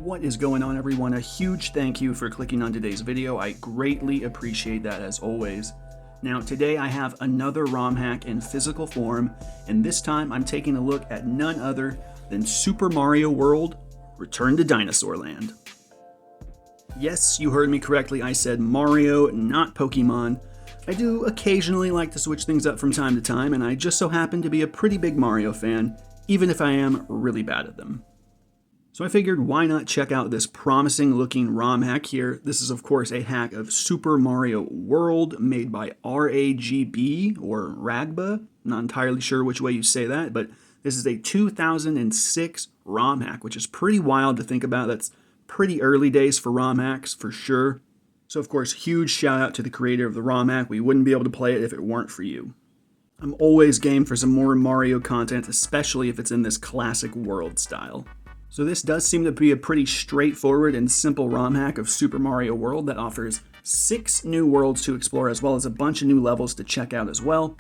What is going on, everyone? A huge thank you for clicking on today's video. I greatly appreciate that, as always. Now, today I have another ROM hack in physical form, and this time I'm taking a look at none other than Super Mario World: Return to Dinosaur Land. Yes, you heard me correctly. I said Mario, not Pokemon. I do occasionally like to switch things up from time to time, and I just so happen to be a pretty big Mario fan, even if I am really bad at them. So I figured, why not check out this promising looking ROM hack here. This is of course a hack of Super Mario World made by RAGB or RAGBA. Not entirely sure which way you say that, but this is a 2006 ROM hack, which is pretty wild to think about. That's pretty early days for ROM hacks for sure. So of course, huge shout out to the creator of the ROM hack. We wouldn't be able to play it if it weren't for you. I'm always game for some more Mario content, especially if it's in this classic world style. So this does seem to be a pretty straightforward and simple ROM hack of Super Mario World that offers 6 new worlds to explore, as well as a bunch of new levels to check out as well.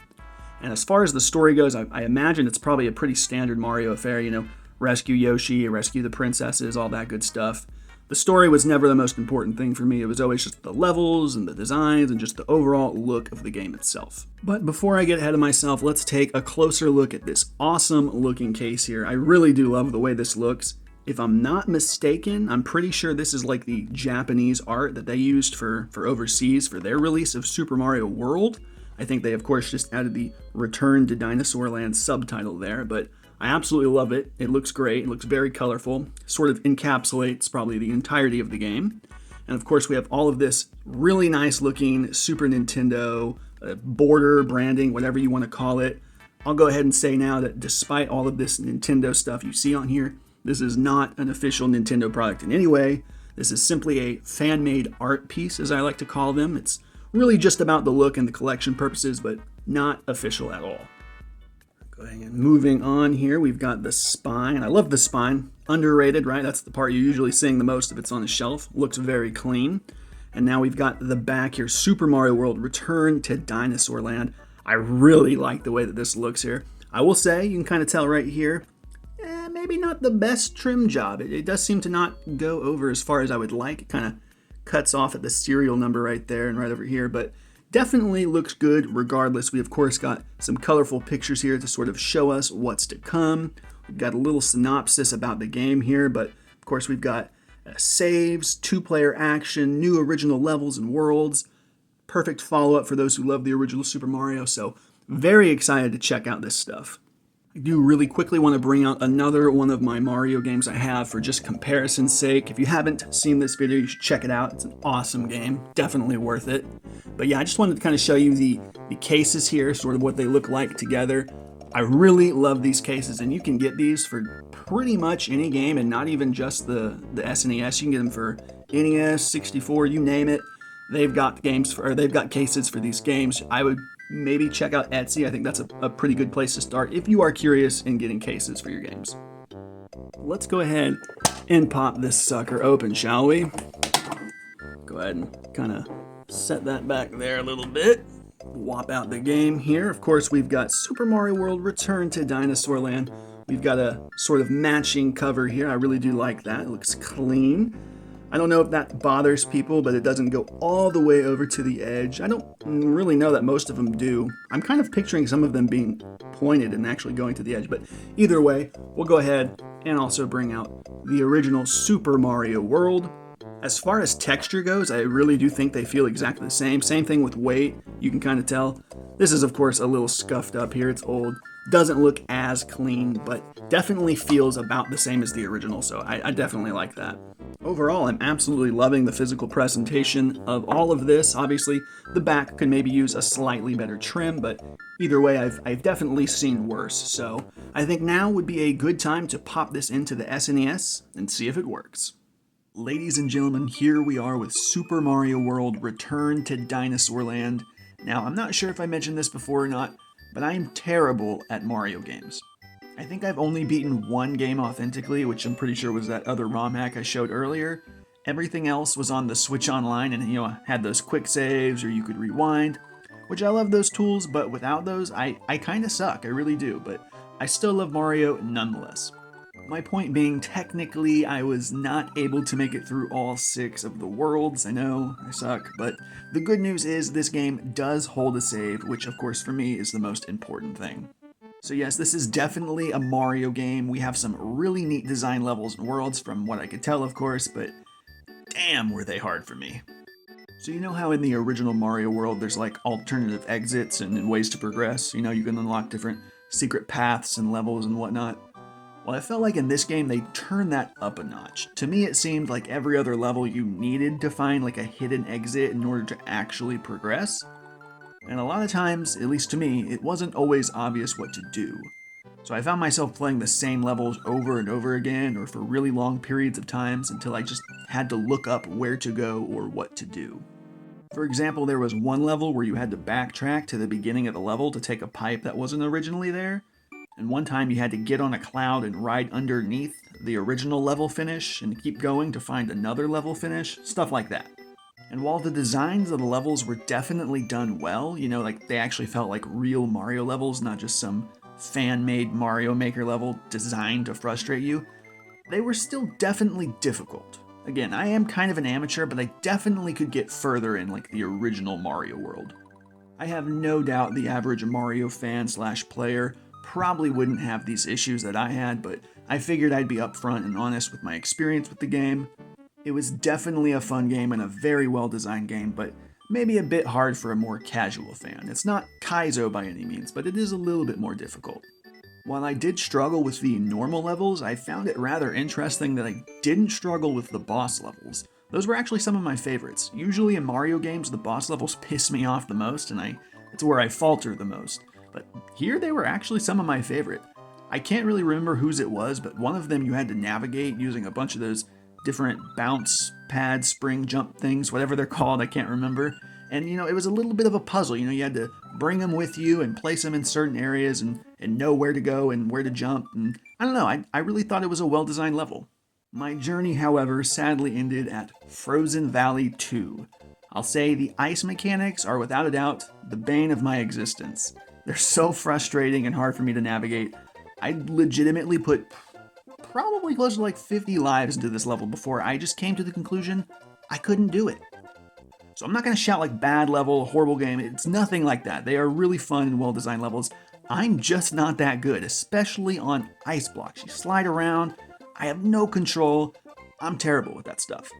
And as far as the story goes, I imagine it's probably a pretty standard Mario affair, you know, rescue Yoshi, rescue the princesses, all that good stuff. The story was never the most important thing for me. It was always just the levels and the designs and just the overall look of the game itself. But before I get ahead of myself, let's take a closer look at this awesome looking case here. I really do love the way this looks. If I'm not mistaken, I'm pretty sure this is like the Japanese art that they used for overseas for their release of Super Mario World. I think they of course just added the Return to Dinosaur Land subtitle there, but I absolutely love it. It looks great. It looks very colorful. Sort of encapsulates probably the entirety of the game. And of course, we have all of this really nice looking Super Nintendo border branding, whatever you want to call it. I'll go ahead and say now that despite all of this Nintendo stuff you see on here, this is not an official Nintendo product in any way. This is simply a fan-made art piece, as I like to call them. It's really just about the look and the collection purposes, but not official at all. Go ahead and moving on here, we've got the spine. I love the spine. Underrated, right? That's the part you're usually seeing the most if it's on a shelf. Looks very clean. And now we've got the back here, Super Mario World: Return to Dinosaur Land. I really like the way that this looks here. I will say, you can kind of tell right here, maybe not the best trim job. It does seem to not go over as far as I would like. It kind of cuts off at the serial number right there and right over here, but definitely looks good regardless. We of course got some colorful pictures here to sort of show us what's to come. We've got a little synopsis about the game here, but of course we've got saves, 2-player action, new original levels and worlds. Perfect follow-up for those who love the original Super Mario, so very excited to check out this stuff. I do really quickly want to bring out another one of my Mario games I have for just comparison's sake. If you haven't seen this video, you should check it out. It's an awesome game, definitely worth it. But yeah, I just wanted to kind of show you the cases here, sort of what they look like together. I really love these cases, and you can get these for pretty much any game, and not even just the SNES. You can get them for NES, 64, you name it. They've got cases for these games. I would maybe check out Etsy. I think that's a pretty good place to start if you are curious in getting cases for your games. Let's go ahead and pop this sucker open, shall we? Go ahead and kind of set that back there a little bit. Whop out the game here. Of course, we've got Super Mario World: Return to Dinosaur Land. We've got a sort of matching cover here. I really do like that. It looks clean. I don't know if that bothers people, but it doesn't go all the way over to the edge. I don't really know that most of them do. I'm kind of picturing some of them being pointed and actually going to the edge, but either way, we'll go ahead and also bring out the original Super Mario World. As far as texture goes, I really do think they feel exactly the same. Same thing with weight, you can kind of tell. This is of course a little scuffed up here, it's old. Doesn't look as clean, but definitely feels about the same as the original, so I definitely like that. Overall, I'm absolutely loving the physical presentation of all of this. Obviously, the back could maybe use a slightly better trim, but either way, I've definitely seen worse. So I think now would be a good time to pop this into the SNES and see if it works. Ladies and gentlemen, here we are with Super Mario World: Return to Dinosaur Land. Now, I'm not sure if I mentioned this before or not, but I am terrible at Mario games. I think I've only beaten one game authentically, which I'm pretty sure was that other ROM hack I showed earlier. Everything else was on the Switch Online and, had those quick saves or you could rewind, which I love those tools, but without those, I kind of suck. I really do, but I still love Mario nonetheless. My point being, technically, I was not able to make it through all 6 of the worlds. I know, I suck, but the good news is this game does hold a save, which of course for me is the most important thing. So yes, this is definitely a Mario game. We have some really neat design levels and worlds from what I could tell, of course, but damn were they hard for me. So you know how in the original Mario world there's like alternative exits and ways to progress? You know, you can unlock different secret paths and levels and whatnot. Well, I felt like in this game they turned that up a notch. To me it seemed like every other level you needed to find like a hidden exit in order to actually progress. And a lot of times, at least to me, it wasn't always obvious what to do. So I found myself playing the same levels over and over again or for really long periods of times until I just had to look up where to go or what to do. For example, there was one level where you had to backtrack to the beginning of the level to take a pipe that wasn't originally there. And one time you had to get on a cloud and ride underneath the original level finish and keep going to find another level finish, stuff like that. And while the designs of the levels were definitely done well, you know, like they actually felt like real Mario levels, not just some fan-made Mario Maker level designed to frustrate you, they were still definitely difficult. Again, I am kind of an amateur, but I definitely could get further in like the original Mario world. I have no doubt the average Mario fan / player probably wouldn't have these issues that I had, but I figured I'd be upfront and honest with my experience with the game. It was definitely a fun game and a very well designed game, but maybe a bit hard for a more casual fan. It's not Kaizo by any means, but it is a little bit more difficult. While I did struggle with the normal levels, I found it rather interesting that I didn't struggle with the boss levels. Those were actually some of my favorites. Usually in Mario games, the boss levels piss me off the most, and it's where I falter the most. But here they were actually some of my favorite. I can't really remember whose it was, but one of them you had to navigate using a bunch of those different bounce pad, spring jump things, whatever they're called, I can't remember. And you know, it was a little bit of a puzzle. You know, you had to bring them with you and place them in certain areas and know where to go and where to jump. And I don't know, I really thought it was a well-designed level. My journey, however, sadly ended at Frozen Valley 2. I'll say the ice mechanics are without a doubt the bane of my existence. They're so frustrating and hard for me to navigate. I legitimately put probably close to like 50 lives into this level before I just came to the conclusion I couldn't do it. So I'm not going to shout like bad level, horrible game. It's nothing like that. They are really fun and well-designed levels. I'm just not that good, especially on ice blocks. You slide around. I have no control. I'm terrible with that stuff.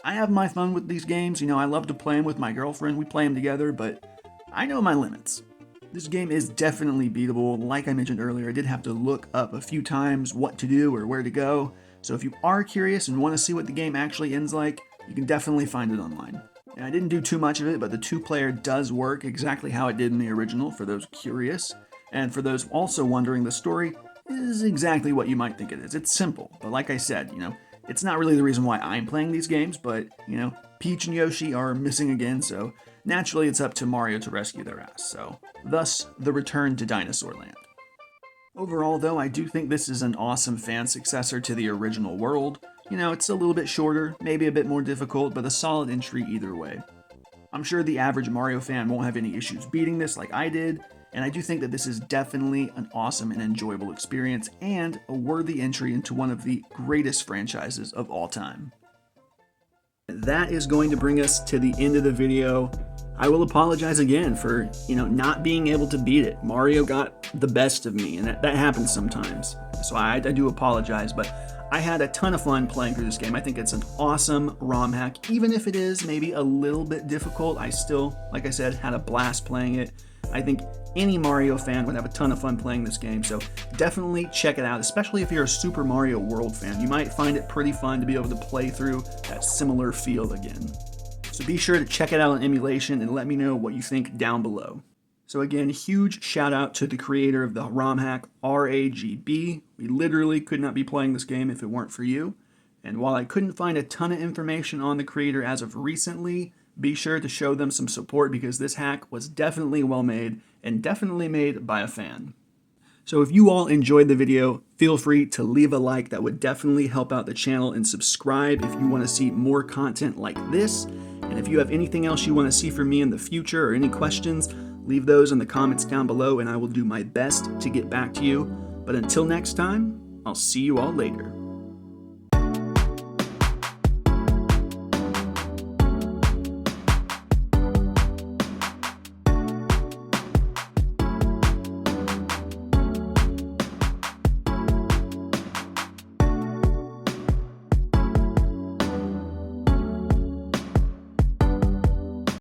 I have my fun with these games. You know, I love to play them with my girlfriend. We play them together, but I know my limits. This game is definitely beatable. Like I mentioned earlier, I did have to look up a few times what to do or where to go. So if you are curious and want to see what the game actually ends like, you can definitely find it online. And I didn't do too much of it, but the 2-player does work exactly how it did in the original for those curious. And for those also wondering, the story is exactly what you might think it is. It's simple, but like I said, you know, it's not really the reason why I'm playing these games, but, you know, Peach and Yoshi are missing again, so naturally it's up to Mario to rescue their ass, so thus the return to Dinosaur Land. Overall, though, I do think this is an awesome fan successor to the original world. You know, it's a little bit shorter, maybe a bit more difficult, but a solid entry either way. I'm sure the average Mario fan won't have any issues beating this like I did, and I do think that this is definitely an awesome and enjoyable experience and a worthy entry into one of the greatest franchises of all time. That is going to bring us to the end of the video. I will apologize again for, not being able to beat it. Mario got the best of me, and that happens sometimes. So I do apologize, but I had a ton of fun playing through this game. I think it's an awesome ROM hack. Even if it is maybe a little bit difficult, I still, like I said, had a blast playing it. I think any Mario fan would have a ton of fun playing this game, so definitely check it out, especially if you're a Super Mario World fan. You might find it pretty fun to be able to play through that similar feel again. So be sure to check it out on emulation and let me know what you think down below. So again, huge shout out to the creator of the ROM hack, RAGB. We literally could not be playing this game if it weren't for you. And while I couldn't find a ton of information on the creator as of recently, be sure to show them some support because this hack was definitely well made and definitely made by a fan. So if you all enjoyed the video, feel free to leave a like. That would definitely help out the channel, and subscribe if you want to see more content like this. And if you have anything else you want to see from me in the future or any questions, leave those in the comments down below and I will do my best to get back to you. But until next time, I'll see you all later.